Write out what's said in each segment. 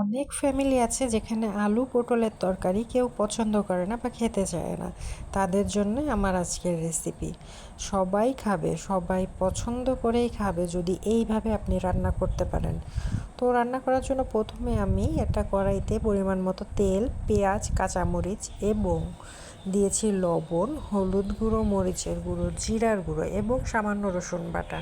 অনেক ফ্যামিলি আছে যেখানে আলু পটলের তরকারি কেউ পছন্দ করে না বা খেতে চায় না। তাদের জন্য আমার আজকের রেসিপি। সবাই খাবে, সবাই পছন্দ করেই খাবে যদি এইভাবে আপনি রান্না করতে পারেন। তো রান্না করার জন্য প্রথমে আমি একটা কড়াইতে পরিমাণ মতো তেল, পেঁয়াজ, কাঁচামরিচ এবং দিয়েছি লবণ, হলুদ গুঁড়ো, মরিচের গুঁড়ো, জিরার গুঁড়ো এবং সামান্য রসুন বাটা।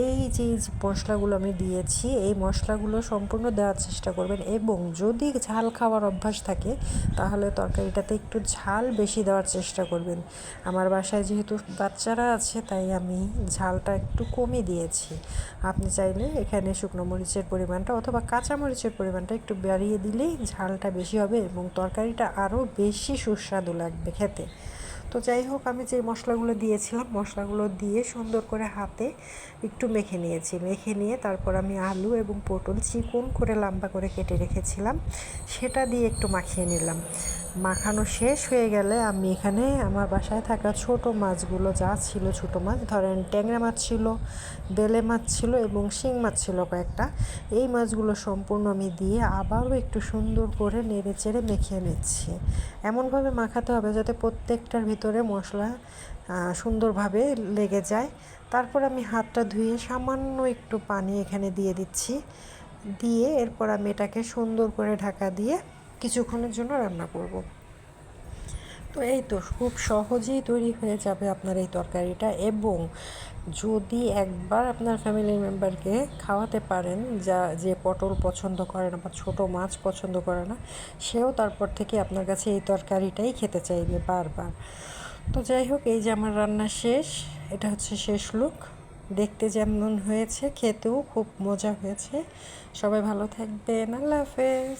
এই যে মশলাগুলো আমি দিয়েছি, এই মশলাগুলো সম্পূর্ণ দেওয়ার চেষ্টা করবেন এবং যদি ঝাল খাওয়ার অভ্যাস থাকে তাহলে তরকারিটাতে একটু ঝাল বেশি দেওয়ার চেষ্টা করবেন। আমার বাসায় যেহেতু বাচ্চারা আছে তাই আমি ঝালটা একটু কমই দিয়েছি। আপনি চাইলে এখানে শুকনো মরিচের পরিমাণটা অথবা কাঁচা মরিচের পরিমাণটা একটু বাড়িয়ে দিলেই ঝালটা বেশি হবে এবং তরকারিটা আরও বেশি সুস্বাদু লাগবে খেতে। তো যাই হোক, আমি যে মশলাগুলো দিয়েছিলাম, মশলাগুলো দিয়ে সুন্দর করে হাতে একটু মেখে নিয়েছি। মেখে নিয়ে তারপর আমি আলু এবং পটল চিকন করে লম্বা করে কেটে রেখেছিলাম, সেটা দিয়ে একটু মাখিয়ে নিলাম। মাখানো শেষ হয়ে গেলে আমি এখানে আমার বাসায় থাকা ছোট মাছগুলো যা ছিল, ছোট মাছ ধরেন ট্যাংরা মাছ ছিল, বেলে মাছ ছিল এবং শিং মাছ ছিল কয়েকটা, এই মাছগুলো সম্পূর্ণ আমি দিয়ে আবারও একটু সুন্দর করে নেড়ে চেড়ে মেখে নিচ্ছি। এমনভাবে মাখাতে হবে যাতে প্রত্যেকটার ভিতরে মশলা সুন্দরভাবে লেগে যায়। তারপর আমি হাতটা ধুয়ে সামান্য একটু পানি এখানে দিয়ে দিচ্ছি। দিয়ে এরপর আমি এটাকে সুন্দর করে ঢাকা দিয়ে কিছুক্ষণের জন্য রান্না করব। তো এই তো খুব সহজেই তৈরি হয়ে যাবে আপনার এই তরকারিটা। এবং যদি একবার আপনার ফ্যামিলি মেম্বারকে খাওয়াতে পারেন যে পটল পছন্দ করে না বা ছোটো মাছ পছন্দ করে না, সেও তারপর থেকে আপনার কাছে এই তরকারিটাই খেতে চাইবে বারবার। তো যাই হোক, এই যে আমার রান্না শেষ, এটা হচ্ছে শেষ লুক। দেখতে যেমন হয়েছে খেতেও খুব মজা হয়েছে। সবাই ভালো থাকবেন, আল্লাহ হাফেজ।